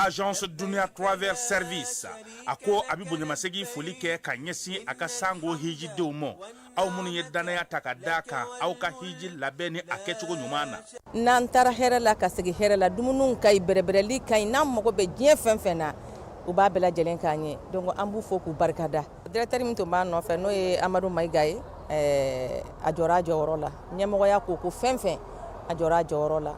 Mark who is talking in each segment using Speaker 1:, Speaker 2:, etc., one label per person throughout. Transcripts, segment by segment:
Speaker 1: Agence Dunia Travers Service ako abibo nyamasegi folike ka nyesi akasango hiji deumo au munu yedana takadaka au ka hiji labeni akechugo nyumana
Speaker 2: nantara hera la kasegi hera la dumunun kay berebereli kay nam mako be dien fenfena u ba bela jelen kanye donc ambu foku barkada directeur min to ma no fe no e Amadou Maïgaye ajora jorola nyamo ya ko fenfen ajora jorola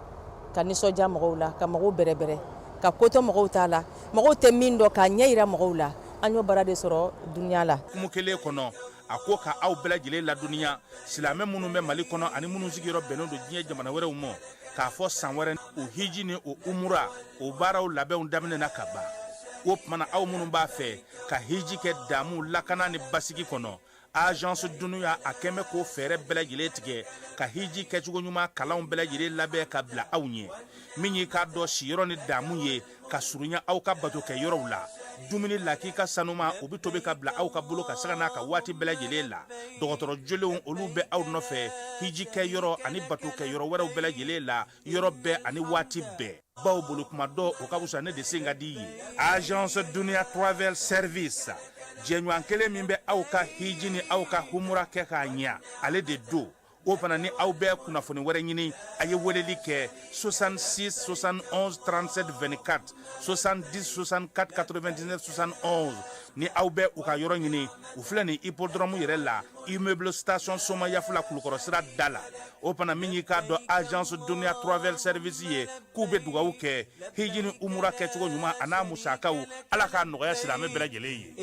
Speaker 2: kaniso jamro la kamaro berebere ka koto mɔgɔw ta la mɔgɔw tɛ min dɔ ka ɲɛ yira mɔgɔw la an y'o bara de sɔrɔ dunya la
Speaker 1: kumukele kɔnɔ a ko ka aw bɛɛ lajɛlen la duniya silamɛ minnu bɛ Mali kɔnɔ ani minnu sigiyɔrɔ bɛnnen don diɲɛ jamana wɛrɛw ma k'a fɔ san wɛrɛ o hiji ni o umura o baaraw labɛnw daminɛna ka ban o tumana aw minnu b'a fɛ ka hiji kɛ damu lakana ni basigi kɔnɔ Agence Dunuya a kɛmɛ ko fɛɛrɛ bɛɛ lajɛlen tigɛ ka hiji kɛcogo ɲuman kalanw bɛɛ lajɛlen labɛn ka bila aw ɲɛ min y'i k'a dɔn siyɔrɔ ni damu ye ka surunya aw ka bato kɛ yɔrɔw la dumuni laki ka sanuma o bi tobi ka bila aw ka bolo ka saga n'a ka waati bɛɛ lajɛlen la dɔgɔtɔrɔ jolenw olu bɛ aw nɔfɛ hiji kɛ yɔrɔ ani bato kɛ yɔrɔ wɛrɛw bɛɛ lajɛlen la yɔrɔ bɛɛ ani waati bɛɛ baw bolo kuma dɔ o ka wusa ne de sen ka di ye Agence Dunia Travel Service jɛɲɔgɔn kelen min bɛ aw ka hiji ni aw ka humura kɛ k'a ɲɛ ale de do o fana ni aw bɛɛ kunnafoni wɛrɛ ɲini a ye weleli kɛ 66 71 37 24 70 64 99 71 ni aw bɛɛ u ka yɔrɔ ɲini u filɛ ni hippodrome yɛrɛ la immeuble station Soma Yafula Kulukɔrɔ sira da la o fana min y'i k'a dɔn Agence Dunia Travel Service ye k'u bɛ dugawu kɛ hiji ni umura kɛcogo ɲuman a n'a musakaw Ala k'a nɔgɔya silamɛ bɛɛ lajɛlen ye.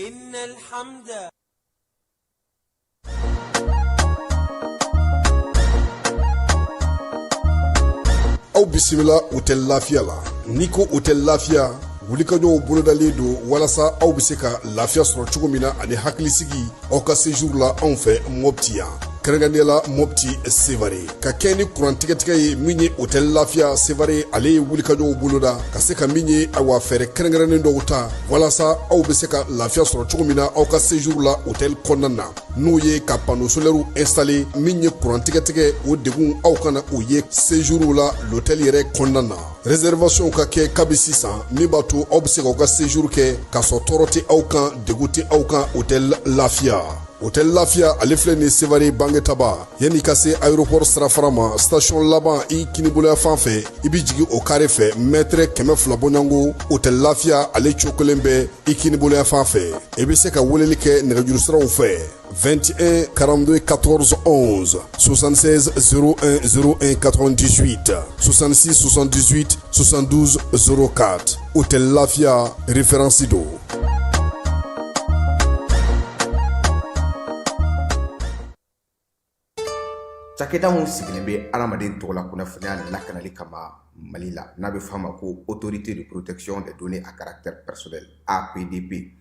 Speaker 3: Aw bisimila hôtel Lafiya la n'i ko hôtel Lafiya wulikajɔw bolodalen don walasa aw bɛ se ka lafiya sɔrɔ cogo min na ani hakilisigi aw ka séjour la anw fɛ Mopti yan kɛrɛnkɛrɛnnenya la Mopti Sevare ka kɛ ni kurantigɛtigɛ ye min ye hôtel Lafiya Sevare ale ye wulikajɔw boloda ka se ka min ye awa fɛɛrɛ kɛrɛnkɛrɛnnen dɔw ta walasa aw bɛ se ka lafiya sɔrɔ cogo min na aw ka séjour la hôtel kɔnɔna na n'o ye ka panneau solaire installé min ye kurantigɛtigɛ o degun aw kana o ye séjour la l'hôtel yɛrɛ kɔnɔna na réservation ka kɛ kabi sisan min b'a to aw bɛ se k'aw ka séjour kɛ k'a sɔrɔ tɔɔrɔ tɛ aw kan degun tɛ aw kan hôtel Lafiya. Hôtel Lafiya ale filɛ ni Sevare Bangetaba yanni ka se aéroport sirafara ma station laban i kiniboloya fan fɛ i bi jigin o carré fɛ mètre 200 bɔɲango Hôtel Lafiya ale cokolen bɛ i kiniboloya fan fɛ i bɛ se ka weleli kɛ nɛgɛjuru siraw fɛ 21 42 14 11 76 01 01 98 66 78 72 04 Hôtel Lafiya référence do.
Speaker 4: Cakɛda mun sigilen bɛ adamaden tɔgɔ la kunnafoniya lakanali kama Mali la n'a bɛ f'a ma ko autorité de protection des données à caractère personnel APDP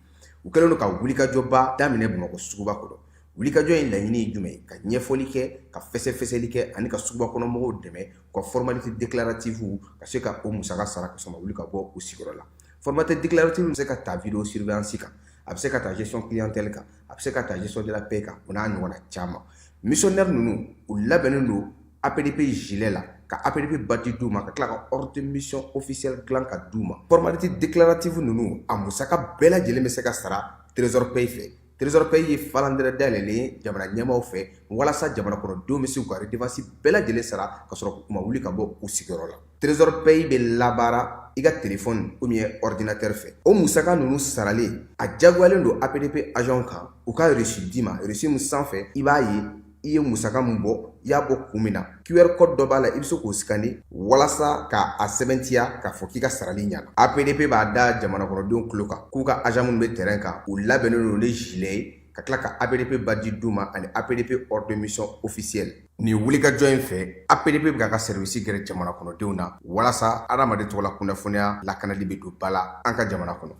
Speaker 4: u kɛlen don ka wulikajɔba daminɛ Bamakɔ suguba kɔnɔ wulikajɔ in laɲini ye jumɛn ye ka ɲɛfɔli kɛ ka fɛsɛfɛsɛli kɛ ani ka suguba kɔnɔ mɔgɔw dɛmɛ ka formalité déclarative ka se ka o musaka sara ka sɔrɔ wuli ka bɔ u sigiyɔrɔ la formalité déclarative bɛ se ka ta vidéo surveillance kan a bɛ se ka ta gestion clientèle kan a bɛ se ka ta gestion de la paix kan o n'a ɲɔgɔnna caman missionnaire ninnu u labɛnnen don APDP gilet la ka APDP badge d'u ma ka tila ka ordre de mission officiel dilan ka d'u ma formalité déclarative ninnu a musaka bɛɛ lajɛlen bɛ se ka sara trésor paye fɛ trésor paye ye falandɛrɛ dayɛlɛlen ye jamana ɲɛmaaw fɛ walasa jamana kɔnɔdenw bɛ se k'u ka redevance bɛɛ lajɛlen sara ka sɔrɔ u ma wuli ka bɔ u sigiyɔrɔ la trésor paye bɛ labaara i ka téléphone ou bien ordinateur fɛ o musaka ninnu saralen a jagoyalen don APDP agent kan u ka reçu d'i ma reçu min sanfɛ i b'a ye i ye musaka min bɔ i y'a bɔ kun min na QR code dɔ b'a la i bɛ se k'o scanner walasa ka a sɛbɛntiya k'a fɔ k'i ka sarali ɲɛna APDP b'a da jamana kɔnɔdenw tulo kan k'u ka agent minnu bɛ terrain kan u labɛnnen don ni gilet ye ka tila ka APDP badge d'u ma ani APDP ordre de mission officiel nin wulikajɔ in fɛ APDP bɛ k'a ka service gɛrɛ jamana kɔnɔdenw na walasa adamaden tɔgɔ la kunnafoniya lakanali bɛ don ba la an ka jamana kɔnɔ.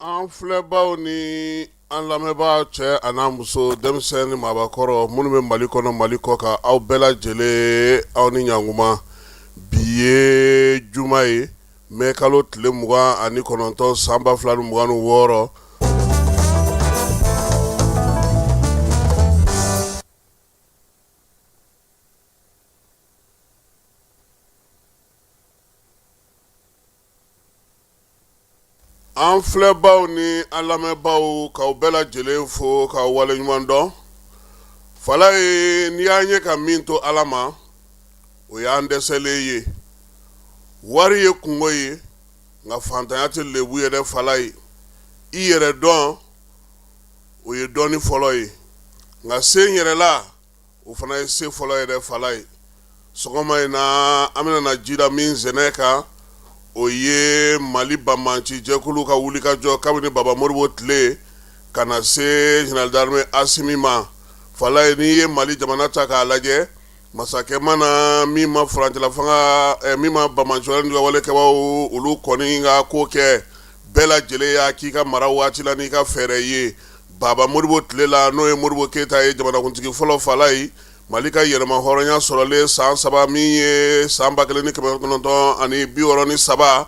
Speaker 5: an filɛbaw ni an lamɛnbaa cɛ a n'a muso denmisɛn ni maabakɔrɔ minnu bɛ Mali kɔnɔ Mali kɔ kan aw bɛɛ lajɛlen aw ni ɲankuma bi ye juma ye mai kalo tile 29 san 2026 an filɛbaw ni an lamɛnbaw k'aw bɛɛ lajɛlen fo k'aw waleɲuman dɔn. Fala ye n'i y'a ɲɛ ka min to Ala ma o y'an dɛsɛlen ye. Wari ye kungo ye nka fantanya tɛ lebu ye dɛ Fala ye. I yɛrɛ dɔn o ye dɔnni fɔlɔ ye nka se n yɛrɛ la o fana ye se fɔlɔ ye dɛ Fala ye. Sɔgɔma in na an bɛna jida min sɛnɛ kan o ye Mali Bamanci jɛkulu ka wulikajɔ kabini Baba Moribo tile ka na se Général d'Armée Asimi ma. Fala ye n'i ye Mali jamana ta k'a lajɛ masakɛ mana min ma furancɛla fanga min ma Bamanci wɛrɛ ka wale kɛbaaw olu kɔni ka ko kɛ bɛɛ lajɛlen y'a k'i ka mara waati la n'i ka fɛɛrɛ ye. Baba Moribo tile la n'o ye Moribo Keyita ye jamanakuntigi fɔlɔ Fala ye. Mali ka yɛlɛma hɔrɔnya sɔrɔlen san 3 min ye san 1963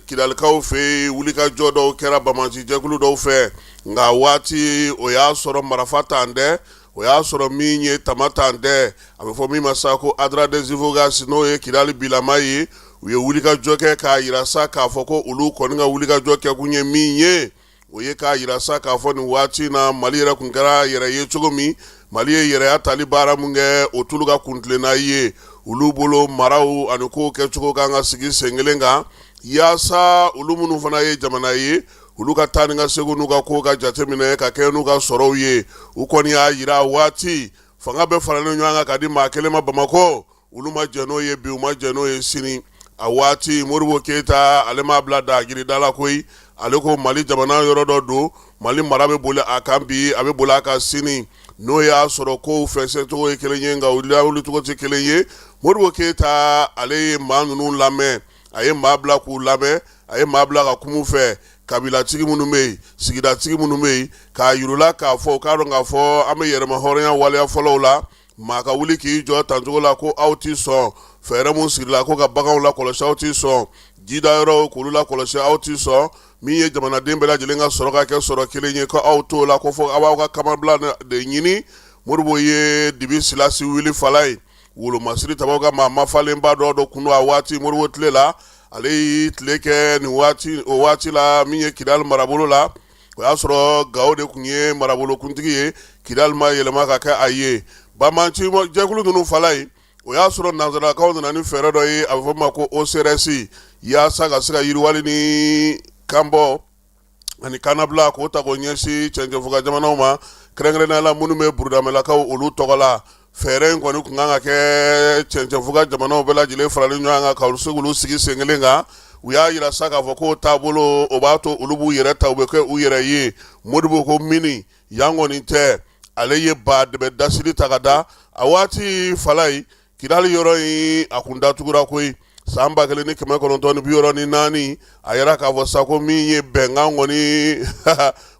Speaker 5: Kidalikaw fɛ wulikajɔ dɔw kɛra Bamanci jɛkulu dɔw fɛ nka waati o y'a sɔrɔ marafa tan dɛ o y'a sɔrɔ min ye tama tan dɛ a bɛ fɔ min ma sa ko Adra des Ivogasi n'o ye Kidali bilama ye u ye wulikajɔ kɛ k'a yira sa k'a fɔ ko olu kɔni ka wulikajɔ kɛ kun ye min ye o ye k'a yira sa k'a fɔ nin waati na Mali yɛrɛ kun kɛra yɛrɛ ye cogo min Mali ye yɛrɛya tali baara mun kɛ o tulu ka kuntilenna ye olu bolo maraw ani kow kɛcogo kan ka sigi sen kelen kan yaasa olu minnu fana ye jamana ye olu ka taa ni ka segu n'u ka kow ka jateminɛ ka kɛ n'u ka sɔrɔw ye u kɔni y'a yira waati fanga bɛ faralen ɲɔgɔn kan ka di maa kelen ma Bamakɔ olu ma jɛ n'o ye bi u ma jɛ n'o ye sini a waati Moribo Keyita ale m'a bila dagirida la koyi ale ko Mali jamana yɔrɔ dɔ don Mali mara bɛ boli a kan bi a bɛ boli a kan sini n'o y'a sɔrɔ kow fɛnsɛncogo ye kelen ye nka u lawulicogo tɛ kelen ye Moribo Keyita ale ye maa ninnu lamɛn a ye maa bila k'u lamɛn a ye maa bila ka kumu fɛ kabilatigi minnu bɛ yen sigidatigi minnu bɛ yen k'a yirula k'a fɔ k'a dɔn k'a fɔ an bɛ yɛrɛma hɔrɔnya waleya fɔlɔw la maa ka wuli k'i jɔ tancogo la ko aw ti sɔn fɛɛrɛ mun sigila ko ka baganw lakɔlɔsi aw ti sɔn jidayɔrɔw k'olu lakɔlɔsi aw ti sɔn min ye jamanaden bɛɛ lajɛlen ka sɔrɔ ka kɛ sɔrɔ kelen ye ko aw t'o la ko fɔ aw b'aw ka kamabila de ɲini Moribo ye Dibi Silasi wili Fala ye wolomasiri tabaw ka maa mafalenba dɔ kun don a waati Moribo tile la ale y'i tile kɛ nin waati o waati la min ye Kidali marabolo la o y'a sɔrɔ Gawo de kun ye marabolokuntigi ye Kidali ma yɛlɛma ka kɛ a ye Bamanci jɛkulu ninnu Fala ye o y'a sɔrɔ nanzarakaw nana ni fɛɛrɛ dɔ ye a bɛ fɔ ma ko OCRS yaasa ka se ka yiriwali ni kanbɔ ani kanabila k'o ta k'o ɲɛsin cɛncɛnfuga jamanaw ma kɛrɛnkɛrɛnnenya la minnu bɛ burudamɛlakaw olu tɔgɔ la fɛɛrɛ in kɔni kun kan ka kɛ cɛncɛnfuga jamanaw bɛɛ lajɛlen faralen ɲɔgɔn kan ka se k'olu sigi sen kelen kan u y'a yira sa k'a fɔ k'o taabolo o b'a to olu b'u yɛrɛ ta u bɛ kɛ u yɛrɛ ye Modibo ko mini yan kɔni tɛ ale ye ba dɛmɛ dasiri ta ka da a waati Fala ye Kidali yɔrɔ in a kun datugura koyi san 1964 a yɛrɛ k'a fɔ sa ko min ye bɛnkan kɔni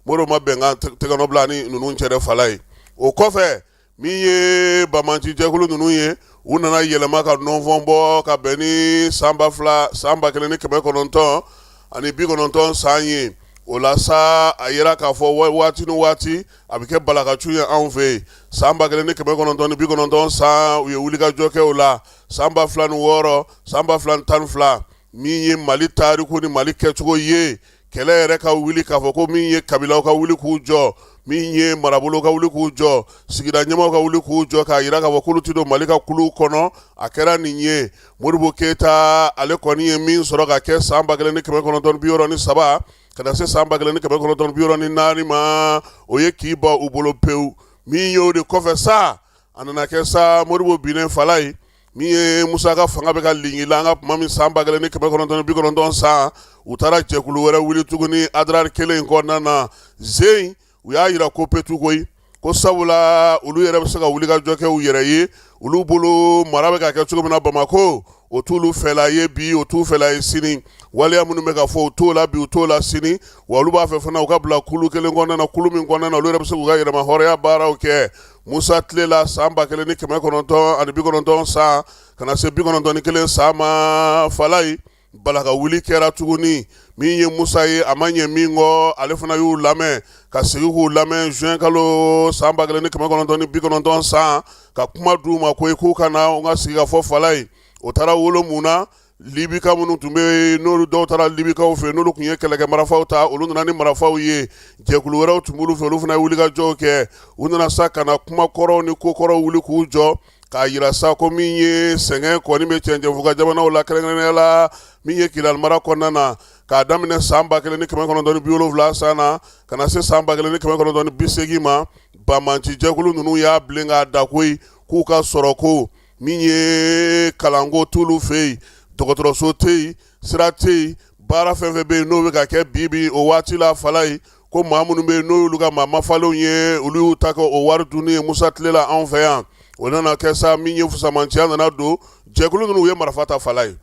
Speaker 5: Modibo ma bɛnkan tɛgɛnɔ bila ni ninnu cɛ dɛ Fala ye o kɔfɛ min ye Bamanci jɛkulu ninnu ye u nana yɛlɛma ka nɔnfɔn bɔ ka bɛn ni san 1990 san ye o la sa a yɛrɛ k'a fɔ waati ni waati a bɛ kɛ balakacu ye anw fɛ yen san 1990 san u ye wulikajɔ kɛ o la san 2006 san 2012 min ye Mali tariku ni Mali kɛcogo ye kɛlɛ yɛrɛ ka wuli k'a fɔ ko min ye kabilaw ka wuli k'u jɔ min ye marabolo ka wuli k'u jɔ sigida ɲɛmaaw ka wuli k'u jɔ k'a yira k'a fɔ k'olu ti don Mali ka kuluw kɔnɔ a kɛra nin ye Modibo Keyita ale kɔni ye min sɔrɔ ka kɛ san 1963 ka na se san 1964 ma o ye k'i bɔ u bolo pewu min y'o de kɔfɛ sa a nana kɛ sa Modibo binnen Fala ye min ye Musa ka fanga bɛ ka lingila an ka kuma min san 1990 san u taara jɛkulu wɛrɛ wuli tuguni Adrar kelen in kɔnɔna na Zeyin u y'a yira ko petu koyi ko sabula olu yɛrɛ bɛ se ka wulikajɔ kɛ u yɛrɛ ye olu bolo mara bɛ ka kɛ cogo min na Bamako o t'olu fɛla ye bi o t'u fɛla ye sini waleya minnu bɛ ka fɔ u t'o la bi u t'o la sini wa olu b'a fɛ fana u ka bila kulu kelen kɔnɔna na kulu min kɔnɔna na olu yɛrɛ bɛ se k'u ka yɛrɛma hɔrɔnya baaraw kɛ Musa tile la san 1990 san ka na se 91 san ma Falaye balaka wuli kɛra tuguni min ye Musa ye a ma ɲɛ min kɔ ale fana y'u lamɛn ka sigi k'u lamɛn juin kalo san 1990 san ka kuma d'u ma ko k'u ka na u ka sigi ka fɔ Falaye o taara wolo mun na Libika minnu tun bɛ n'olu dɔw taara Libikaw fɛ n'olu tun ye kɛlɛkɛ marafaw ta olu nana ni marafaw ye jɛkulu wɛrɛw tun b'olu fɛ olu fana ye wulikajɔw kɛ u nana sa ka na kuma kɔrɔw ni ko kɔrɔw wuli k'u jɔ k'a yira sa ko min ye sɛgɛn kɔni bɛ cɛncɛn fo ka jamanaw la kɛrɛnkɛrɛnnenya la min ye Kidali mara kɔnɔna na k'a daminɛ san 1970 san na ka na se san 1980 ma Bamanci jɛkulu ninnu y'a bilen k'a da koyi k'u ka sɔrɔ ko min ye kalanko t'olu fɛ yen dɔgɔtɔrɔso tɛ yen sira tɛ yen baara fɛn fɛn bɛ yen n'o bɛ ka kɛ bi o waati la Falaye ko maa minnu bɛ yen n'o y'olu ka maa mafalenw ye olu y'u ta kɛ o wari dunni ye Musa tile la anw fɛ yan o nana kɛ sa min ye fusamanciya nana don jɛkulu ninnu u ye marifa ta Falaye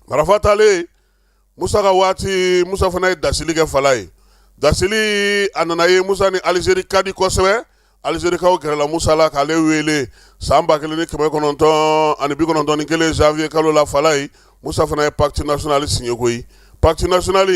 Speaker 5: marifa talen Musa ka waati Musa fana ye dasili kɛ Falaye dasili a nana ye Musa ni Alizeri ka di kosɛbɛ Alizerikaw gɛrɛla Musa la k'ale wele san 1991 janvier kalo la Falaye Musa fana ye pacte national signé koyi pacte national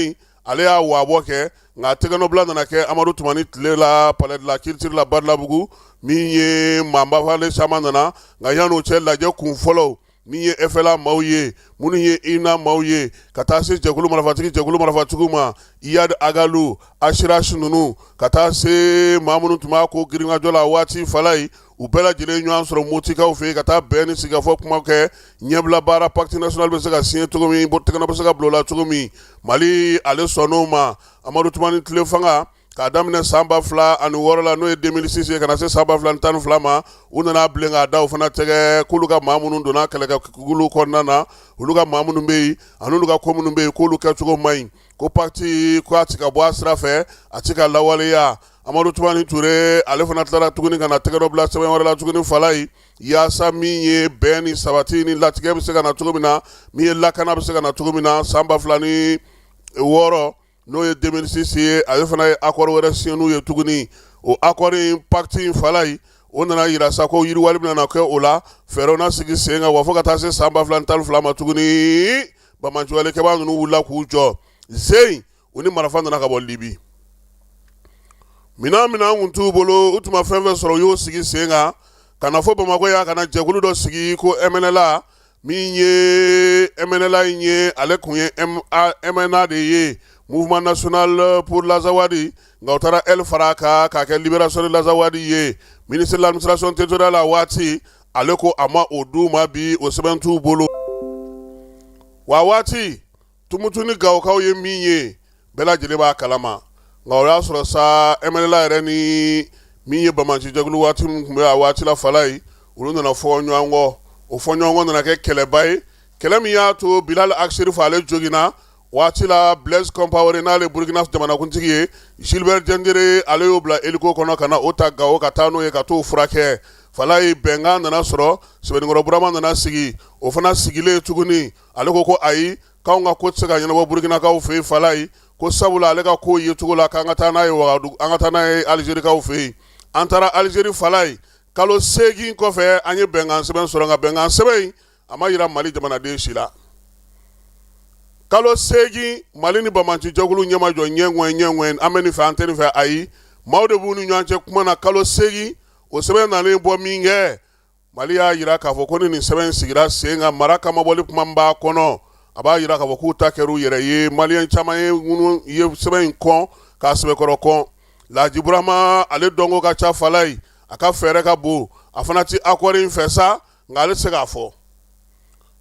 Speaker 5: ale y'a wabɔ kɛ nka tɛgɛnɔbila nana kɛ Amadu Tumani tile la palais de la culture la Badalabugu min ye maabafale caman nana nka yan'o cɛ lajɛ kun fɔlɔw min ye FLA maaw ye minnu ye INA maaw ye ka taa se jɛkulu marafatigiw ma Iyad Agalu Ashirash ninnu ka taa se maa minnu tun b'a ko girimajɔ la waati Falaye u bɛɛ lajɛlen ɲɔgɔn sɔrɔ Motikaw fɛ yen ka taa bɛn ni sigikafɔ kuma kɛ ɲɛbila baara pacte national bɛ se ka signé cogo min tɛgɛnɔ bɛ se ka bila o la cogo min Mali ale sɔnn'o ma Amadu Tumani tile fanga k'a daminɛ san 2006 la n'o ye 2006 ye ka na se san 2012 ma u nana bilen k'a da o fana tɛgɛ k'olu ka maa minnu donna kɛlɛkɛkulu kɔnɔna na olu ka maa minnu bɛ yen ani olu ka ko minnu bɛ yen k'olu kɛcogo man ɲi ko pacte ko a ti ka bɔ a sira fɛ a ti ka lawaleya Amadu Tumani Ture ale fana tilara tuguni ka na tɛgɛ dɔ bila sɛbɛn wɛrɛ la tuguni Falaye yaasa min ye bɛn ni sabati ni latigɛ bɛ se ka na cogo min na min ye lakana bɛ se ka na cogo min na san 2006 n'o ye 2006 ye ale fana ye accord wɛrɛ signé n'u ye tuguni o accord in pacte in Falaye o nana yira sa ko yiriwali bɛna na kɛ o la fɛɛrɛw na sigi sen kan wa fo ka taa se san 2012 ma tuguni Bamanciwalekɛba ninnu wulila k'u jɔ Zeyin u ni marifa nana ka bɔ Libi minɛn kun t'u bolo u tun ma fɛn fɛn sɔrɔ u y'o sigi sen kan ka na fɔ Bamako ya ka na jɛkulu dɔ sigi ko MNLA min ye MNLA in ye ale kun ye MNA de ye Mouvement National pour l'Azawadi nka u taara L fara kan k'a kɛ Libération de l'Azawadi ye ministre de l'administration territoriale a waati ale ko a ma o d'u ma bi o sɛbɛn t'u bolo wa waati Tumutu ni Gawokaw ye min ye bɛɛ lajɛlen b'a kalama nka o y'a sɔrɔ sa MNLA yɛrɛ ni min ye Bamanci jɛkulu waati min tun bɛ a waati la Falaye olu nana fɔ ɲɔgɔn kɔ o fɔ ɲɔgɔn kɔ nana kɛ kɛlɛba ye kɛlɛ min y'a to Bilal Akserif ale joginna waati la Blaise Compaoré n'ale Burkina jamanakuntigi ye Gilbert Diendéré ale y'o bila hélico kɔnɔ ka na o ta Gawo ka taa n'o ye ka t'o furakɛ Falaye bɛnkan nana sɔrɔ Sɛbɛnnikɔrɔ Burama nana sigi o fana sigilen tuguni ale ko ayi k'anw ka ko tɛ se ka ɲɛnabɔ Burkinakaw fɛ yen Falaye ko sabula ale ka ko ye cogo la k'an ka taa n'a ye Wagadugu an ka taa n'a ye Alizerikaw fɛ yen an taara Alizeri Falaye kalo 8 kɔfɛ an ye bɛnkan sɛbɛn sɔrɔ nka bɛnkan sɛbɛn in a ma yira Mali jamanaden si la kalo 8 Mali ni Bamanci jɛkulu ɲɛmajɔ ɲɛŋwɛn an bɛ nin fɛ an tɛ nin fɛ ayi maaw de b'u ni ɲɔgɔn cɛ kuma na kalo 8 o sɛbɛn nalen bɔ min kɛ Mali y'a yira k'a fɔ ko ni nin sɛbɛn sigira sen kan mara kama bɔli kuma min b'a kɔnɔ a b'a yira k'a fɔ k'u ta kɛr'u yɛrɛ ye Maliyɛn caman ye minnu ye sɛbɛn in kɔn k'a sɛbɛkɔrɔ kɔn Laji Burama ale dɔnko ka ca Falaye a ka fɛɛrɛ ka bon a fana ti accord in fɛ sa nka ale tɛ se k'a fɔ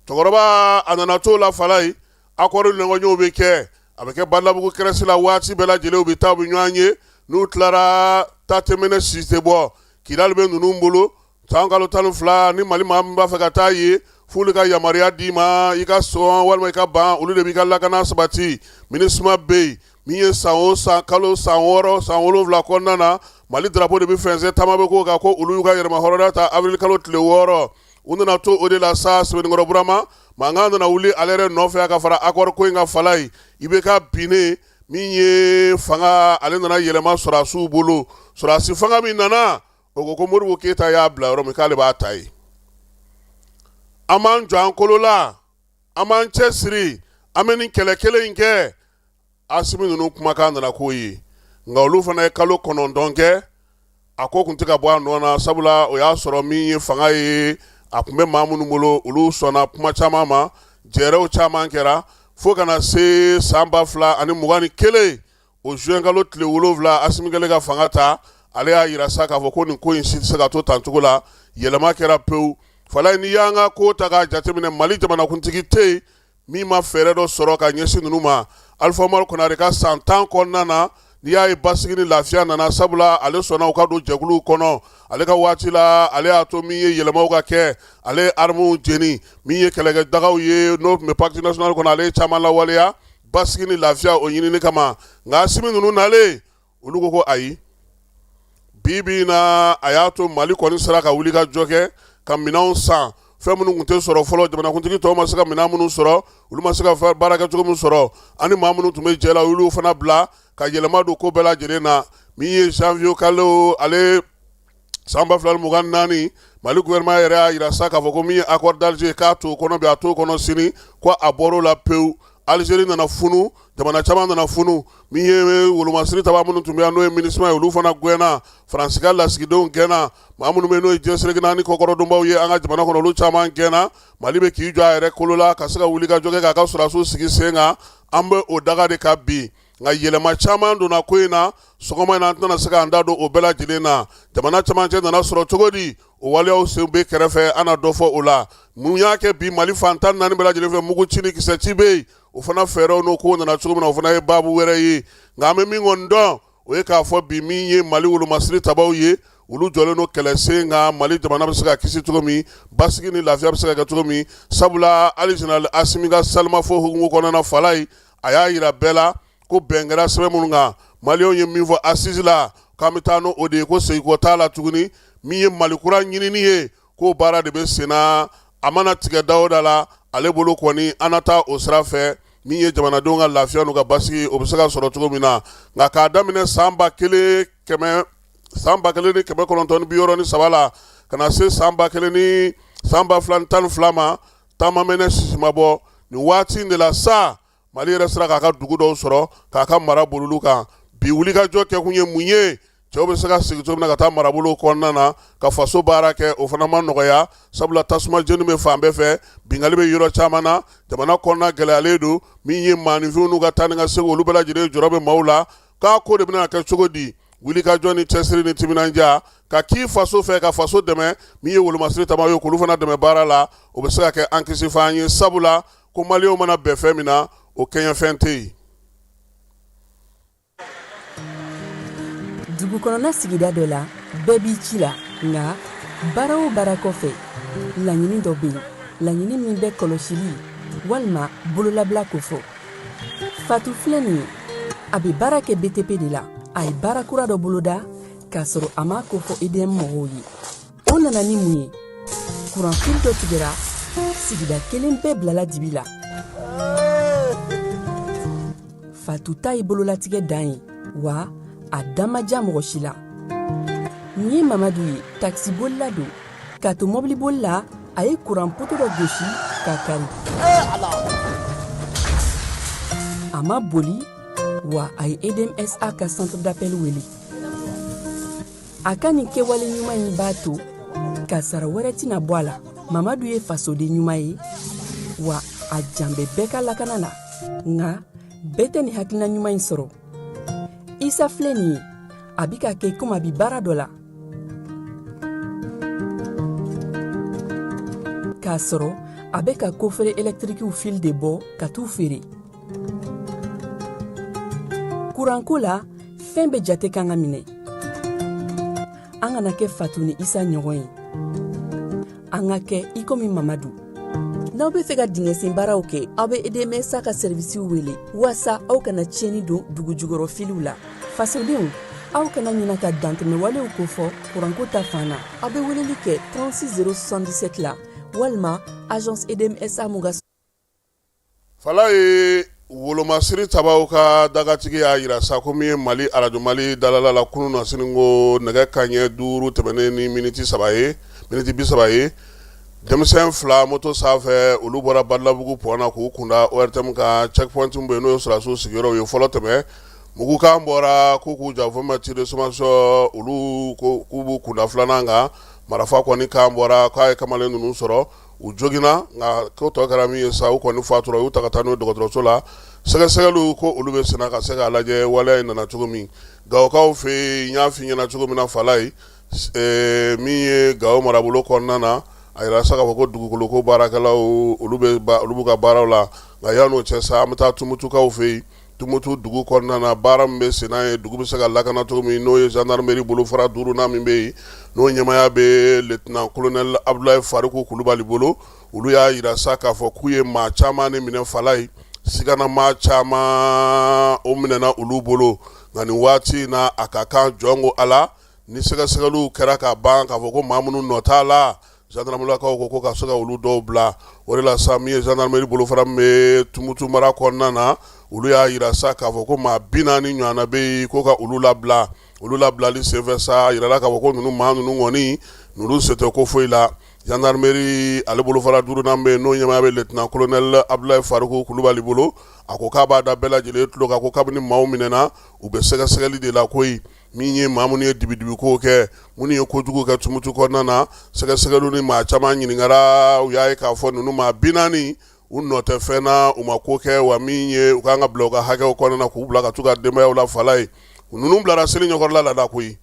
Speaker 5: cɛkɔrɔba a nana t'o la Falaye accord ɲɔgɔnyew bɛ kɛ a bɛ kɛ Badalabugu kɛrɛsi la waati bɛɛ lajɛlen u bɛ taa u bɛ ɲɔgɔn ye n'u tilara taa tɛmɛnɛ si tɛ bɔ Kidali bɛ ninnu bolo san kalo 12 ni Mali maa min b'a fɛ ka taa ye f'olu ka yamaruya d'i ma i ka sɔn walima i ka ban olu de b'i ka lakana sabati MINUSMA bɛ yen min ye san o san kalo san 6 san 7 kɔnɔna na Mali drapeau de bɛ fɛnsɛn taama bɛ k'o kan ko olu y'u ka yɛrɛma hɔrɔnya ta avril kalo tile 6 u nana to o de la sa Sɛbɛnnikɔrɔ Burama manga na wuli alere no fe ka fara accord ko nga falai ibe ka bine min ye fanga ale nana yelema sura su bolo sura si fanga min nana o ko Modibo Keita ya bla ro mi kale ba tai aman jan kolola aman chesri ameni kele nke asimi nunu kuma ka nana koyi nga olu fana kalo konondonke ako kunti ka bɔ anɔ na sabula o y'a sɔrɔ min ye fanga ye a kun bɛ maa minnu bolo olu sɔnna kuma caman ma jɛrɛw caman kɛra fo kana se san 2021 o juin kalo tile 7 Asimi kɛlen ka fanga ta ale y'a yira sa k'a fɔ ko nin ko in si tɛ se ka to tancogo la yɛlɛma kɛra pewu fala ni y'an ka ko ta k'a jateminɛ Mali jamanakuntigi tɛ yen min ma fɛɛrɛ dɔ sɔrɔ ka ɲɛsin ninnu ma Alpha Umaru Konare ka san 10 kɔnɔna na ni y'a ye basigi ni lafiya nana sabula ale sɔnna u ka don jɛkuluw kɔnɔ ale ka waati la ale y'a to min ye yɛlɛmaw ka kɛ ale ye armew jeni min ye kɛlɛkɛdagaw ye n'o tun bɛ pacte national kɔnɔ ale ye caman lawaleya basigi ni lafiya o ɲinini kama nka Asimi ninnu nalen olu ko ayi bi bi na a y'a to Mali kɔni sera ka wuli ka jɔ kɛ ka minɛnw san fɛn minnu tun tɛ sɔrɔ fɔlɔ jamanakuntigi tɔw ma se ka minɛn minnu sɔrɔ olu ma se ka baara kɛ cogo min sɔrɔ ani maa minnu tun bɛ jɛ la olu fana bila ka yɛlɛma don ko bɛɛ lajɛlen na min ye janvier kalo ale san 2024 Mali gouvernement yɛrɛ y'a yira sa k'a fɔ ko min ye accord d'Alger k'a to kɔnɔ bi a to kɔnɔ sini ko a bɔr'o la pewu Algérie nana funu jamana caman nana funu min ye wolomasiri taba minnu tun bɛ yan n'o ye MINUSMA ye olu fana gɛnna Faransi ka lasigidenw gɛnna maa minnu bɛ n'o ye diɲɛseleke ni kɔkɔrɔdonbaw ye an ka jamana kɔnɔ olu caman gɛnna Mali bɛ k'i jɔ a yɛrɛ kolo la ka se ka wuli ka jɔ kɛ k'a ka sɔrɔdasiw sigi sen kan an bɛ o daga de ka bi nka yɛlɛma caman donna ko in na sɔgɔma in na an tɛna se k'an da don o bɛɛ lajɛlen na jamana camancɛ nana sɔrɔ cogo di o waleyaw sen bɛ kɛrɛfɛ an na dɔ fɔ o la mun y'a kɛ bi Mali fan 14 bɛɛ lajɛlen fɛ mugu ci ni kisɛ ci bɛ yen o fana fɛɛrɛw n'o ko nana cogo min na o fana ye baabu wɛrɛ ye nka an bɛ min kɔni dɔn o ye k'a fɔ bi min ye Mali wolomasiri tabaw ye olu jɔlen no kɛlɛsen kan Mali jamana bɛ se ka kisi cogo min basigi ni lafiya bɛ se ka kɛ cogo min sabula hali Général Asimi ka salimafo hukumu kɔnɔna fala ye a y'a yira bɛɛ la ko bɛn kɛra sɛbɛn minnu kan Maliyɛnw ye min fɔ assise la k'an bɛ taa n'o de ye ko segin t'a la tuguni min ye Mali kura ɲinini ye k'o baara de bɛ sen na a mana tigɛ da o da la ale bolo kɔni an na taa o sira fɛ min ye jamanadenw ka lafiya n'u ka basigi o bɛ se ka sɔrɔ cogo min na nka k'a daminɛ san 1963 la ka na se san 2012 ma taamamɛnɛ sisi ma bɔ nin waati in de la sa Mali yɛrɛ sera k'a ka dugu dɔw sɔrɔ k'a ka mara bololu kan bi wulikajɔ kɛ kun ye mun ye cɛw bɛ se ka sigi cogo min na ka taa marabolo kɔnɔna na ka faso baara kɛ o fana ma nɔgɔya sabula tasuma jeni bɛ fan bɛɛ fɛ bingali bɛ yɔrɔ caman na jamana kɔnɔna gɛlɛyalen don min ye maaninfinw n'u ka taa ni ka segin olu bɛɛ lajɛlen jɔrɔ bɛ maaw la k'a ko de bɛna kɛ cogo di wulikajɔ ni cɛsiri ni timinandiya ka k'i faso fɛ ka faso dɛmɛ min ye wolomasiri tama ye k'olu fana dɛmɛ baara la o bɛ se ka kɛ an kisi f'an ye sabula ko maliyɛnw mana bɛn fɛn min na o kɛɲɛfɛn tɛ yen.
Speaker 6: dugu kɔnɔna sigida dɔ la bɛɛ b'i ci la nka baara o baara kɔfɛ laɲini dɔ bɛ yen laɲini min bɛ kɔlɔsili walima bololabila ko fɔ Fatu filɛ nin ye a bɛ baara kɛ BTP de la a ye baara kura dɔ boloda k'a sɔrɔ a ma ko fɔ EDM mɔgɔw ye o nana ni mun ye kuranfili dɔ tigɛra sigida kelen bɛɛ bilala dibi la Fatu ta ye bololatigɛ dan ye wa a dan ma diya mɔgɔ si la nin ye Mamadu ye taxibolila don k'a to mɔbiliboli la a ye kuran poto dɔ gosi k'a kari a ma boli wa a ye EDMSA ka centre d'appel wele a ka nin kɛwale ɲuman in b'a to ka sara wɛrɛ tɛna bɔ a la Mamadu ye fasoden ɲuman ye wa a jan bɛ bɛɛ ka lakana la nka bɛɛ tɛ nin hakilina ɲuman in sɔrɔ Isa filɛ nin ye a bi ka kɛ komi a bi baara dɔ la k'a sɔrɔ a bɛ ka kofere électrique fil de bɔ ka t'u feere kuranko la fɛn bɛ jate kan ka minɛ an kana kɛ Fatu ni Isa ɲɔgɔn ye an ka kɛ i komi Mamadu n'aw bɛ fɛ ka dingɛsen baaraw kɛ aw bɛ EDMSA ka servisiw wele walasa aw kana tiɲɛni don dugu jukɔrɔ filiw la fasodenw aw kana ɲina ka dantɛmɛwalew kofɔ kuranko ta fan na aw bɛ weleli kɛ 36 077 la walima agence EDMSA mun ka
Speaker 5: fala ye wolomasiri tabaw ka dagatigi y'a yira sa ko min ye Mali arajo Mali dalala la kunu na siningo nɛgɛ kaɲɛ 5 tɛmɛnen ni miniti 30 ye denmisɛn 2 moto sanfɛ olu bɔra Badalabugu pɔnna k'u kunda ORTM ka checkpoint min bɛ yen n'o ye sɔrɔdasiw sigiyɔrɔ ye fɔlɔ tɛmɛ mugu kan bɔra k'u janfɔ mɛtiri de sommation olu k'u b'u kunda filanan kan marifa kɔni kan bɔra k'a ye kamalen ninnu sɔrɔ u jogina nka ko tɔ kɛra min ye sa u kɔni fatura u y'u ta ka taa n'u ye dɔgɔtɔrɔso la sɛgɛsɛgɛliw ko olu bɛ senna ka se k'a lajɛ waleya in nana cogo min Gawokaw fɛ yen n y'a f'i ɲɛna cogo min na Fala ye min ye Gawo marabolo kɔnɔna na a yira sa k'a fɔ ko dugukolo ko baarakɛlaw olu b'u ka baaraw la nka yan'o cɛ sa an bɛ taa Tumutukaw fɛ yen Tumutu dugu kɔnɔna na baara min bɛ sen n'a ye dugu bɛ se ka lakana cogo min n'o ye gendarmerie bolofara 5nan min bɛ yen n'o ɲɛmaya bɛ lieutenant colonel Abdoulaye Fariku Kulubali bolo olu y'a yira sa k'a fɔ k'u ye maa caman de minɛ Fala ye sigana maa caman o minɛna olu bolo nka nin waati in na a ka kan jɔn ko Ala ni sɛgɛsɛgɛliw kɛra ka ban k'a fɔ ko maa minnu nɔ t'a la gendarmelakaw ko ka se ka olu dɔw bila o de la sa min ye gendarmerie bolofara min bɛ Tumutu mara kɔnɔna na olu y'a yira sa k'a fɔ ko maa 40 ɲɔgɔnna bɛ yen ko ka olu labilali senfɛ sa yirala k'a fɔ ko maa ninnu kɔni n'olu se tɛ ko foyi la gendarmerie ale bolofara 5nan bɛ yen n'o ɲɛmaa bɛ lieutenant colonel Abdoulaye Fariku Kulubali bolo a ko k'a b'a da bɛɛ lajɛlen tulo kan ko kabini maaw minɛna u bɛ sɛgɛsɛgɛli de la koyi min ye maa minnu ye dibi-dibikow kɛ minnu ye kojugu kɛ Tumutu kɔnɔna na sɛgɛsɛgɛliw ni maa caman ɲininkara u y'a ye k'a fɔ ninnu maa 40 u nɔ tɛ fɛn na u ma ko kɛ wa min ye u kan ka bila u ka hakɛw kɔnɔna na k'u bila ka t'u ka denbayaw la Fala ye ninnu bilara seli ɲɛkɔrɔla la da koyi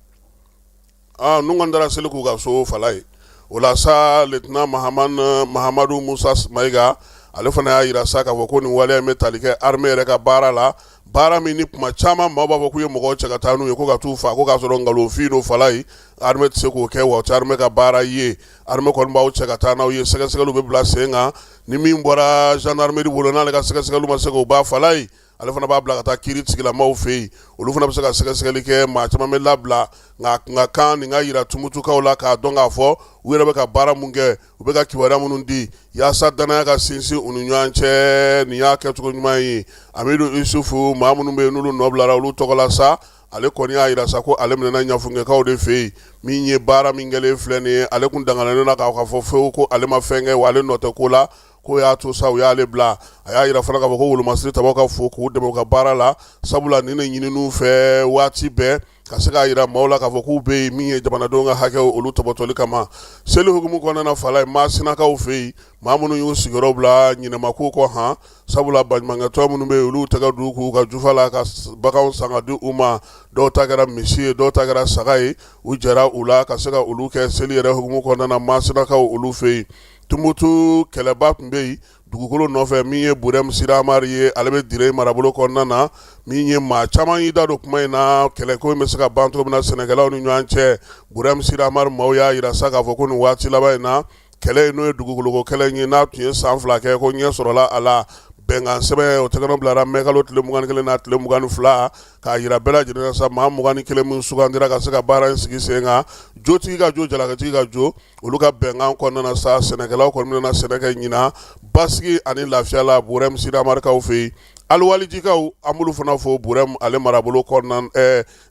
Speaker 5: ninnu kɔni taara seli k'u ka so Fala ye o la sa lieutenant Mahamadu Musa Mayiga ale fana y'a yira sa k'a fɔ ko nin waleya in bɛ tali kɛ armée yɛrɛ ka baara la baara min ni kuma caman maaw b'a fɔ k'u ye mɔgɔw cɛ ka taa n'u ye ko ka t'u faa ko k'a sɔrɔ nkalonfin don Fala ye armée tɛ se k'o kɛ wa o tɛ armée ka baara ye armée kɔni b'aw cɛ ka taa n'aw ye sɛgɛsɛgɛliw bɛ bila sen kan ni min bɔra gendarmerie bolo n'ale ka sɛgɛsɛgɛliw ma se k'o ba Fala ye ale fana b'a bila ka taa kiiri tigilamaw fɛ yen olu fana bɛ se ka sɛgɛsɛgɛli kɛ maa caman bɛ labila nka kan nin ka yira Tumutukaw la k'a dɔn k'a fɔ u yɛrɛ bɛ ka baara mun kɛ u bɛ ka kibaruya minnu di yaasa danaya ka sinsin u ni ɲɔgɔn cɛ nin y'a kɛcogo ɲuman ye Amidu Isufu maa minnu bɛ yen n'olu nɔ bilara olu tɔgɔ la sa ale kɔni y'a yira sa ko ale minɛna ɲafunkɛkaw de fɛ yen min ye baara min kɛlen filɛ nin ye ale kun danganen na k'a fɔ fewu ko ale ma fɛn kɛ wa ale nɔ tɛ ko la ko y'a to sa u y'ale bila a y'a yira fana k'a fɔ ko wolomasiri tabaw ka fo k'u dɛmɛ u ka baara la sabula nin de ɲininiw fɛ waati bɛɛ ka se k'a yira maaw la k'a fɔ k'u bɛ yen min ye jamanadenw ka hakɛw olu tɔbɔtɔli kama seli hukumu kɔnɔna na Fala ye Masinakaw fɛ yen maa minnu y'u sigiyɔrɔ bila ɲinɛmakow kɔ han sabula baɲumankɛtɔn minnu bɛ yen olu tɛgɛ du k'u ka jufa la ka baganw san ka di u ma dɔw ta kɛra misi ye dɔw ta kɛra saga ye u jɛra u la ka se ka olu kɛ seli yɛrɛ hukumu kɔnɔna na Masinakaw olu fɛ yen Tumutu kɛlɛba tun bɛ yen dugukolo nɔfɛ min ye Burɛmu Sira Amari ye ale bɛ Dire marabolo kɔnɔna na min ye maa caman y'i da don kuma in na kɛlɛko in bɛ se ka ban cogo min na sɛnɛkɛlaw ni ɲɔgɔn cɛ Burɛmu Sira Amari maaw y'a yira sa k'a fɔ ko nin waati laban in na kɛlɛ in n'o ye dugukoloko kɛlɛ in ye n'a tun ye san 2 kɛ ko ɲɛ sɔrɔla a la bɛnkan sɛbɛn o tɛgɛnɔ bilara mɛkalo tile 21 n'a tile 22 k'a yira bɛɛ lajɛlen na sa maa 21 min sugandira ka se ka baara in sigi sen kan jotigi ka jo jalakatigi ka jo olu ka bɛnkan kɔnɔna na sa sɛnɛkɛlaw kɔni bɛna sɛnɛ kɛ ɲina basigi ani lafiya la Burɛmu Sira Amarikaw fɛ yen Aliwalijikaw an b'olu fana fo Burɛmu ale marabolo kɔnɔna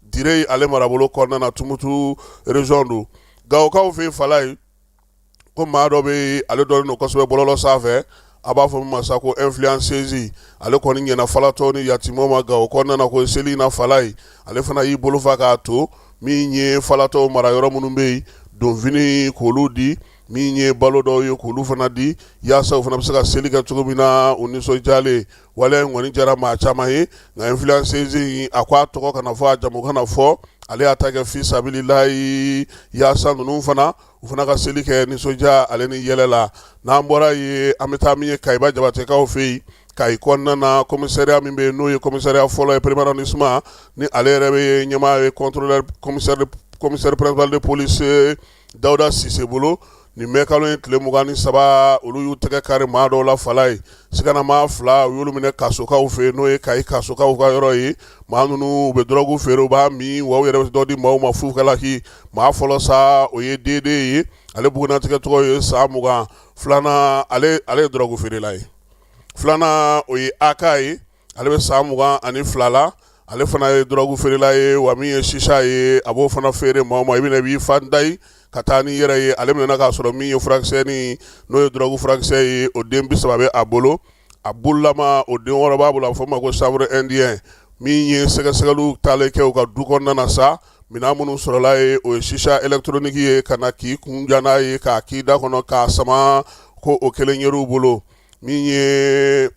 Speaker 5: Dire ale marabolo kɔnɔna na Tumutu région don Gawokaw fɛ yen Fala ye ko maa dɔ bɛ ale dɔnnen don kosɛbɛ bɔlɔlɔ sanfɛ a b'a fɔ min ma sa ko influenceuse ale kɔni ɲɛna falatɔ ni yatimɛw ma Gawo kɔnɔna na ko seli in na Fala ye ale fana y'i bolo fa k'a to min ye falatɔw mara yɔrɔ minnu bɛ yen donfini k'olu di min ye balo dɔw ye k'olu fana di yaasa u fana bɛ se ka seli kɛ cogo min na u nisɔndiyalen waleya in kɔni diyara maa caman ye nka influenceuse in a ko a tɔgɔ kana fɔ a jamu kana fɔ ale y'a ta kɛ fi sabililayi yaasa ninnu fana u fana ka seli kɛ nisɔndiya ale ni yɛlɛ la n'an bɔra ye an bɛ taa min ye Kayiba Jabatekaw fɛ yen Kayi kɔnɔna na commissariat min bɛ yen n'o ye commissariat fɔlɔ ye premier arrondissement ni ale yɛrɛ bɛ ɲɛmaa ye contrôleur commissaire principal de police Dawuda Sise bolo nin mɛkalo in tile 23 olu y'u tɛgɛ kari maa dɔw la Fala ye siganama 2 u y'olu minɛ kasokaw fɛ yen n'o ye Kayi kasokaw ka yɔrɔ ye maa ninnu u bɛ drogue feere u b'a min wa u yɛrɛ bɛ dɔ di maaw ma fufukɛlaki maa fɔlɔ sa o ye Dede ye ale bugunatigɛ tɔgɔ ye San 20 filanan ale ye drogue feerela ye filana o ye aka ye ale bɛ san 22 la ale fana ye drogue feerela ye wa min ye shisha ye a b'o fana feere maa o maa i bɛna i b'i fan da ye ka taa ni yɛrɛ ye ale minɛna k'a sɔrɔ min ye furakisɛ ni n'o ye drogue furakisɛ ye o den 30 bɛ a bolo a bololama o den wɔɔrɔ b'a bolo a bɛ fɔ o ma ko chanvre indien min ye sɛgɛsɛgɛliw taalen kɛ u ka du kɔnɔna na sa minɛn minnu sɔrɔla ye o ye shisha électronique ye ka na k'i kunja n'a ye k'a k'i da kɔnɔ k'a sama ko o kelen yer'u bolo min ye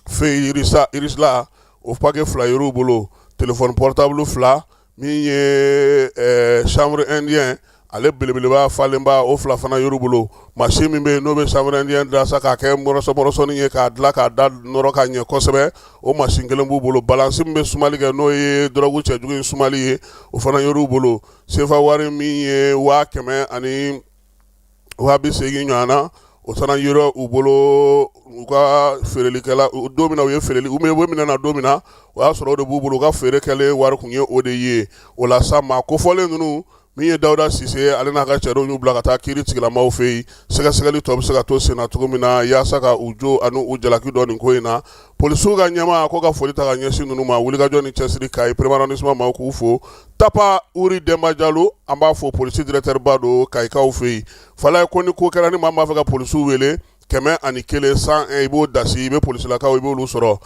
Speaker 5: fɛ irisla o paquet 2 yer'u bolo téléphone portable 2 min ye chambre indien ale belebeleba falenba o 2 fana yer'u bolo machine min bɛ yen n'o bɛ chambre indien da sa k'a kɛ mɔrɔsɔni ye k'a dilan k'a da nɔrɔ ka ɲɛ kosɛbɛ o machine kelen b'u bolo balance min bɛ sumali kɛ n'o ye drogue cɛjugu in sumali ye o fana yer'u bolo sefa wari min ye 100 ani 280 ɲɔgɔn na o fana yɔrɔ u bolo u ka feerelikɛla don min na u ye feereli u bɛ minɛ na don min na o y'a sɔrɔ o de b'u bolo u ka feere kɛlen wari kun ye o de ye o la sa maa kofɔlen ninnu min ye Dawuda Sise ale n'a ka cɛdenw y'u bila ka taa kiiri tigilamaw fɛ yen sɛgɛsɛgɛli tɔ bɛ se ka to sen na cogo min na yaasa ka u jo ani u jalaki dɔ nin ko in na polisiw ka ɲɛmaa ko ka foli ta ka ɲɛsin ninnu ma wulikajɔ ni cɛsiri k'a ye premier arrondissement maaw k'u fo Tapa Uri Demba Jalo an b'a fɔ polisi directeur ba don Kayikaw fɛ yen fala ye ko ni ko kɛra ni maa min b'a fɛ ka polisiw wele 101 101 i b'o dasi i bɛ polisilakaw i b'olu sɔrɔ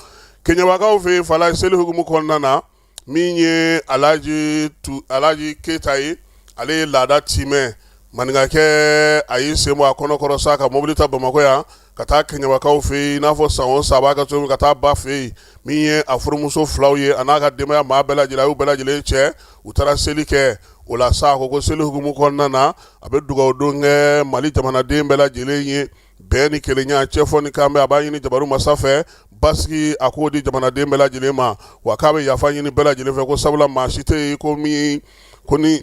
Speaker 5: Keɲabakaw fɛ yen fala ye seli hukumu kɔnɔna na min ye Alaji Keyita ye ale ye laada timɛ maninkakɛ a y'i sen bɔ a kɔnɔkɔrɔ sa ka mobili ta Bamakɔ yan ka taa Keɲabakaw fɛ yen i n'a fɔ san o san a b'a kɛ cogo min ka taa ba fɛ yen min ye a furumuso 2 ye a n'a ka denbaya maa bɛɛ lajɛlen a y'u bɛɛ lajɛlen cɛ u taara seli kɛ o la sa ko seli hukumu kɔnɔna na a bɛ dugawu don kɛ Mali jamanaden bɛɛ lajɛlen ye bɛn ni kelenya cɛfɔ ni kan bɛ a b'a ɲini Jabaru masa fɛ basigi a k'o di jamanaden bɛɛ lajɛlen ma wa k'a bɛ yafa ɲini bɛɛ lajɛlen fɛ ko sabula maa si tɛ yen ko ni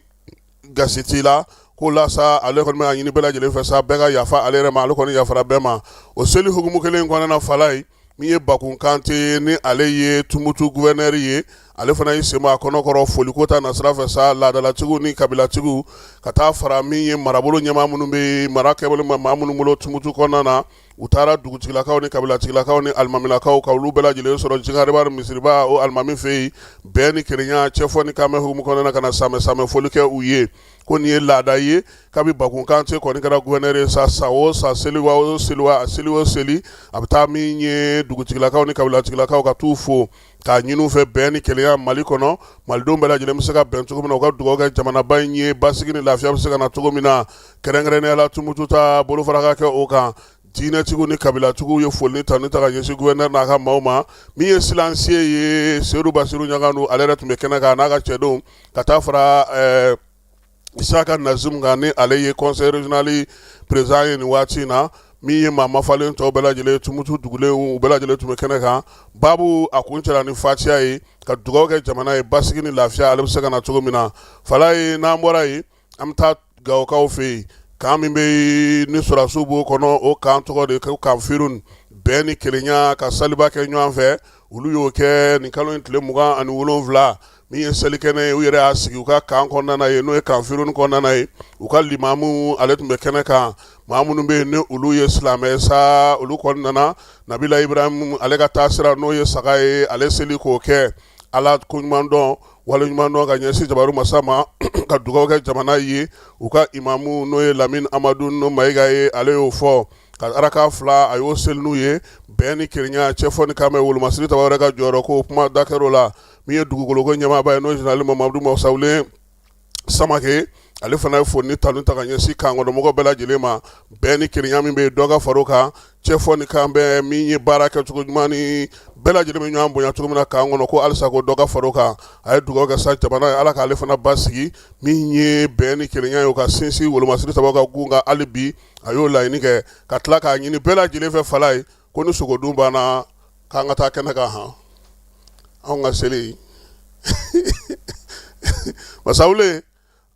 Speaker 5: gasi t'i la ko la sa ale kɔni bɛ a ɲini bɛɛ lajɛlen fɛ sa bɛɛ ka yafa ale yɛrɛ ma ale kɔni yafara bɛɛ ma o seli hukumu kelen in kɔnɔna fala ye min ye Bakun Kante ni ale ye Tumutu gouverneur ye ale fana y'i sen bɔ a kɔnɔkɔrɔ foliko ta nasira fɛ sa laadalatigiw ni kabilatigiw ka taa fara min ye marabolo ɲɛmaa minnu bɛ mara kɛbolo maa minnu bolo Tumutu kɔnɔna na u taara dugutigilakaw ni kabilatigilakaw ni alimamilakaw ka olu bɛɛ lajɛlen sɔrɔ Jigariba ni Misiriba o alimami fɛ yen bɛn ni kelenya cɛfɔ ni kanbɛn hukumu kɔnɔna na ka na samɛ foli kɛ u ye ko nin ye laada ye kabi Bakun Kante kɔni kɛra gouverneur ye sa o sa seli o seli a bɛ taa min ye dugutigilakaw ni kabilatigilakaw ka t'u fo k'a ɲini fɛ bɛn ni kelenya Mali kɔnɔ malidenw bɛɛ lajɛlen bɛ se ka bɛn cogo min na u ka dugawu kɛ jamanaba in ye basigi ni lafiya bɛ se ka na cogo min na kɛrɛnkɛrɛnnenya la Tumutu ta bolofaraka kɛ o kan diinɛtigiw ni kabilatigiw ye foli ta ni ta ka ɲɛsin gouverneur n'a ka maaw ma min ye silencieux ye Seydou Basiru Ɲaganu ale yɛrɛ tun bɛ kɛnɛ kan n'a ka cɛdenw ka taa fara Isaka Nazim kan ni ale ye conseil régional président ye nin waati in na min ye maa mafalen tɔw bɛɛ lajɛlen Tumutu dugulenw u bɛɛ lajɛlen tun bɛ kɛnɛ kan babu a kun cɛla ni fatiya ye ka dugawu kɛ jamana ye basigi ni lafiya ale bɛ se ka na cogo min na fala ye n'an bɔra yen an bɛ taa Gawokaw fɛ yen kan min bɛ ni sɔrɔdasiw b'o kɔnɔ o kan tɔgɔ de ko kan firun bɛn ni kelenya ka saliba kɛ ɲɔgɔn fɛ olu y'o kɛ nin kalo in tile 27 min ye selikɛnɛ ye u yɛrɛ y'a sigi u ka kan kɔnɔna ye n'o ye kan firun kɔnɔna ye u ka limamu ale tun bɛ kɛnɛ kan maa minnu bɛ yen ni olu ye silamɛ sa olu kɔnɔna Nabila Ibrahim ale ka taasira n'o ye saga ye ale seli k'o kɛ ala ko ɲuman dɔn wale ɲuman dɔn ka ɲɛsin Jabaru masa ma ka dugawu kɛ jamana ye u ka imamu n'o ye Lamine Amadu no Mayiga ye ale y'o fɔ ka araka 2 a y'o seli n'u ye bɛn ni kelenya cɛfɔ ni kanbɛn wolomasiri taba wɛrɛ ka jɔyɔrɔ ko kuma dakɛr'o la min ye dugukoloko ɲɛmaaba ye n'o ye général Mamadu Mawusawule Samake ale fana ye foni tanu ta ka ɲɛsin kankɔnɔmɔgɔw bɛɛ lajɛlen ma bɛn ni kelenya min bɛ yen dɔ ka far'o kan cɛfɔ ni kanbɛn min ye baara kɛcogo ɲuman ni bɛɛ lajɛlen bɛ ɲɔgɔn bonya cogo min na kan kɔnɔ ko halisa ko dɔ ka far'o kan a ye dugawu kɛ sa jamana ye ala k'ale fana basigi min ye bɛn ni kelenya ye o ka sinsin wolomasiri sababu ka gun kan hali bi a y'o laɲini kɛ ka tila k'a ɲini bɛɛ lajɛlen fɛ fala ye ko ni sogodun banna k'an ka taa kɛnɛ kan han anw ka seli Masawule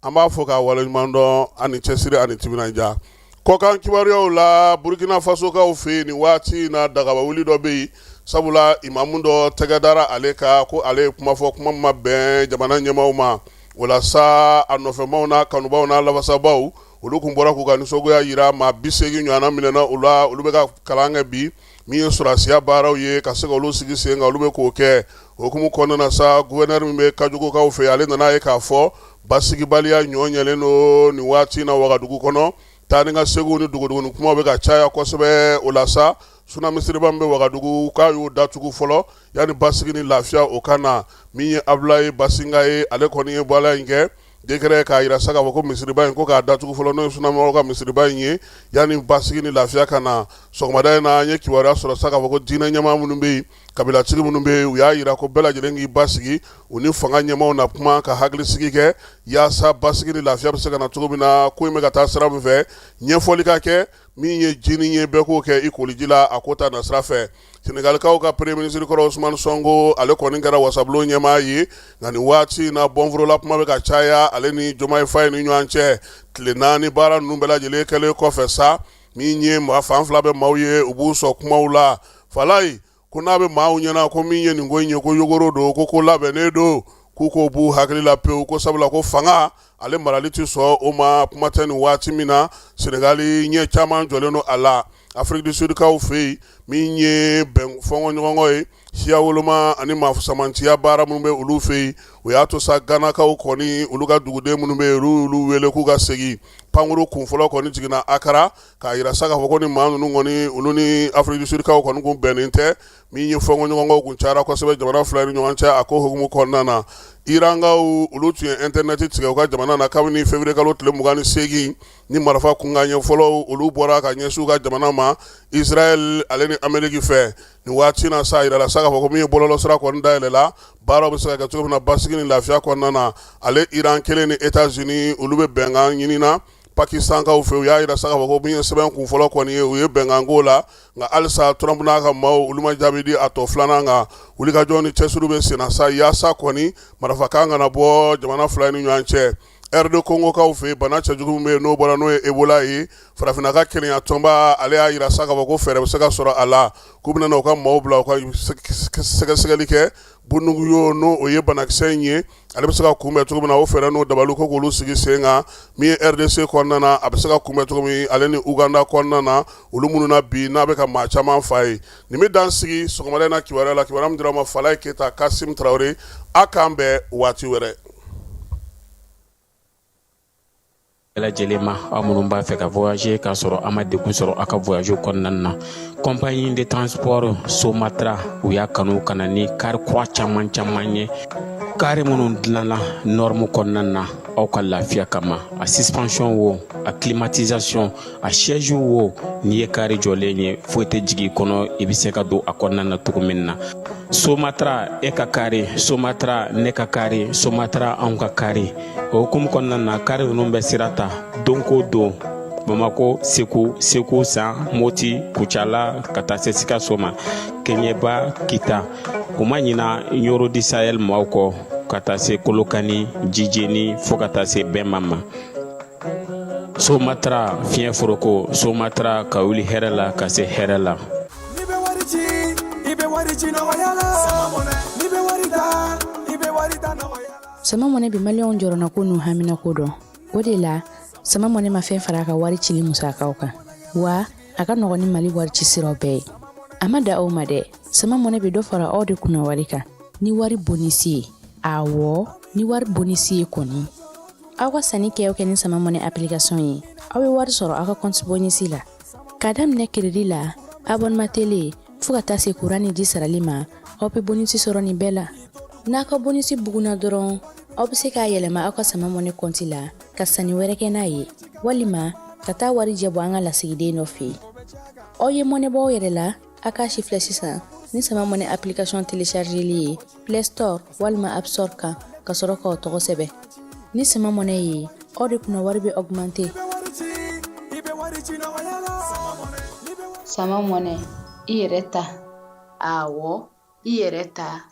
Speaker 5: an b'a fɔ k'a waleɲuman dɔn ani cɛsiri ani timinanja kɔkan kibaruyaw la Burkina Fasokaw fɛ yen nin waati na dagaba wuli dɔ bɛ yen sabula imamu dɔ tɛgɛ dara ale kan ko ale ye kuma fɔ kuma ma bɛn jamana ɲɛmaaw ma walasa a nɔfɛmaw n'a kanubaw n'a lafasabaw olu kun bɔra k'u ka nisɔngoya yira maa 80 ɲɔgɔnna minɛna u la olu bɛ ka kalan kɛ bi min ye surasiya baaraw ye ka se ka olu sigi sen kan olu bɛ k'o kɛ hukumu kɔnɔna na sa gouverneur min bɛ Kajugukaw fɛ ale nana ye k'a fɔ basigibaliya ɲɔ ɲɛlen do nin waati na Wagadugu kɔnɔ taa ni ka seginw ni dogodogoni kumaw bɛ ka caya kosɛbɛ o la sa sunamisiriba min bɛ Wagadugu k'a y'o datugu fɔlɔ yanni basigi ni lafiya o ka na min ye Abdulaye Basinga ye ale kɔni ye bɔla in kɛ décret k'a yira sa k'a fɔ ko misiriba in ko k'a datugu fɔlɔ n'o ye sunamɔgɔw ka misiriba in ye yanni basigi ni lafiya ka na sɔgɔmada in na an ye kibaruya sɔrɔ sa k'a fɔ ko diinɛ ɲɛmaa minnu bɛ yen kabilatigi minnu bɛ yen u y'a yira ko bɛɛ lajɛlen k'i basigi u ni fanga ɲɛmaaw na kuma ka hakilisigi kɛ yaasa basigi ni lafiya bɛ se ka na cogo min na ko in bɛ ka taa sira min fɛ ɲɛfɔli ka kɛ min ye jini ye bɛɛ k'o kɛ i koliji la a ko ta na sira fɛ Senegalikaw ka premier ministre kɔrɔ Ousmane Sonko ale kɔni kɛra wasabulon ɲɛmaa ye nka nin waati na bɔnforola kuma bɛ ka caya ale ni Diomaye Faye ni ɲɔgɔn cɛ tile 4 baara ninnu bɛɛ lajɛlen kɛlen kɔfɛ sa min ye fan fila bɛ maaw ye u b'u sɔn kumaw la Falaye ko n'a bɛ maaw ɲɛna ko min ye nin ko in ye ko yogoro do ko labɛnnen do k'u ko b'u hakili la pewu ko sabula ko fanga ale marali tɛ sɔn o ma kuma tɛ nin waati min na Senegali ɲɛ caman jɔlen do a la Afrique du Sud kaw fɛ yen min ye bɛn fɔɲɔgɔnkɔ ye siya woloma ani maafusamantiya baara minnu bɛ olu fɛ yen o y'a to sa Ganakaw kɔni olu ka duguden minnu bɛ yen olu wele k'u ka segin pankuru kunfɔlɔ kɔni jiginna Akara k'a yira sa k'a fɔ ko ni maa ninnu kɔni olu ni Afrique du Sud kaw kɔni kun bɛnnen tɛ min ye fɔɲɔgɔnkɔw kun cayara kosɛbɛ jamana fila ni ɲɔgɔn cɛ a ko hukumu kɔnɔna na Irankaw olu tun ye internet tigɛ u ka jamana na kabini février kalo tile 28 ni marifa kunkanɲɛ fɔlɔ olu bɔra ka ɲɛsin u ka jamana ma Israel ale ni Amérique fɛ nin waati na sa yira la sa k'a fɔ ko min ye bɔlɔlɔsira kɔni dayɛlɛla baaraw bɛ se ka kɛ cogo min na basigi ni lafiya kɔnɔna na ale Iran kelen ni États-Unis olu bɛ bɛnkan ɲini na Pakistan kaw fɛ u y'a yira sa k'a fɔ ko min ye sɛbɛn kunfɔlɔ kɔni ye u ye bɛnkan k'o la nka halisa Trump n'a ka maaw olu ma jaabi di a tɔ filanan kan wulikajɔ ni cɛsiriw bɛ sen na sa yaasa kɔni marifakan kana bɔ jamana fila ni ɲɔgɔn cɛ RD Congo kaw fɛ bana cɛjugu min bɛ yen n'o bɔra n'o ye Ebola ye farafinna ka kelenya tɔnba ale y'a yira sa k'a fɔ ko fɛɛrɛ bɛ se ka sɔrɔ a la k'u bɛna u ka maaw bila u ka sɛgɛsɛgɛli kɛ bundugu yo n'o o ye banakisɛ in ye ale bɛ se ka kunbɛn cogo min na o fɛɛrɛ n'o dabali ko k'olu sigi sen kan min ye RDC kɔnɔna na a bɛ se ka kunbɛn cogo min ale ni Uganda kɔnɔna na olu minnu na bi n'a bɛ ka maa caman fa ye nin bɛ dan sigi sɔgɔmada in na kibaruya la kibaruya min dira ma Falaye Keyita Kasim Traoré a k'an bɛn waati wɛrɛ.
Speaker 7: lajɛlen ma aw minnu b'a fɛ ka voyager k'a sɔrɔ a ma degun sɔrɔ a ka voyage kɔnɔna na compagnie de transport Somatra u y'a kanu ka na ni kari kura caman ye kari minnu dilanna norme kɔnɔna na aw ka lafiya kama a suspension wo a climatisation a siège wo n'i ye kari jɔlen ye foyi tɛ jigin kɔnɔ i bɛ se ka don a kɔnɔna na cogo min na Somatra e ka kari Somatra ne ka kari Somatra anw ka kari o hukumu kɔnɔna na kari ninnu bɛ sira ta don ko don Bamako Segu San Moti Kucala ka taa se Sikaso ma Keɲeba Kita u ma ɲina Yoro di Sahel maaw kɔ ka taa se Kolokani Jijeni fo ka taa se Bɛnma ma Somatra fiɲɛ foroko Somatra ka wuli hɛrɛ la ka se hɛrɛ la
Speaker 8: Sama mɔnɛ bi maliyɛnw jɔrɔna ko n'u hamina ko dɔn o de la sama mɔnɛ ma fɛn fara a ka wari cili musakaw kan wa a ka nɔgɔn ni Mali wari ci siraw bɛɛ ye a ma da aw ma dɛ sama mɔnɛ bi dɔ fara aw de kunna wari kan ni wari bonisi ye awɔ ni wari bonisi ye kɔni aw ka sanni kɛ ni sama mɔnɛ application ye aw bɛ wari sɔrɔ aw ka compte bonisi la ka daminɛ crédit la abonnement télé fo ka taa se courant ni ji sarali ma aw bɛ bonisi sɔrɔ nin bɛɛ la n'a ka bonisi buguna dɔrɔn aw bɛ se k'a yɛlɛma aw ka sama mɔnɛ compte la ka sanni wɛrɛ kɛ n'a ye walima ka taa wari jɛ bɔ an ka lasigiden nɔ fɛ aw ye mɔnɛ bɔ aw yɛrɛ la a k'a si filɛ sisan ni sama mɔnɛ application téléchargeli ye Play Store walima App Store kan ka sɔrɔ k'aw tɔgɔ sɛbɛn ni sama mɔnɛ ye aw de kunna wari bɛ augmenter
Speaker 9: sama mɔnɛ i yɛrɛ ta awɔ i yɛrɛ ta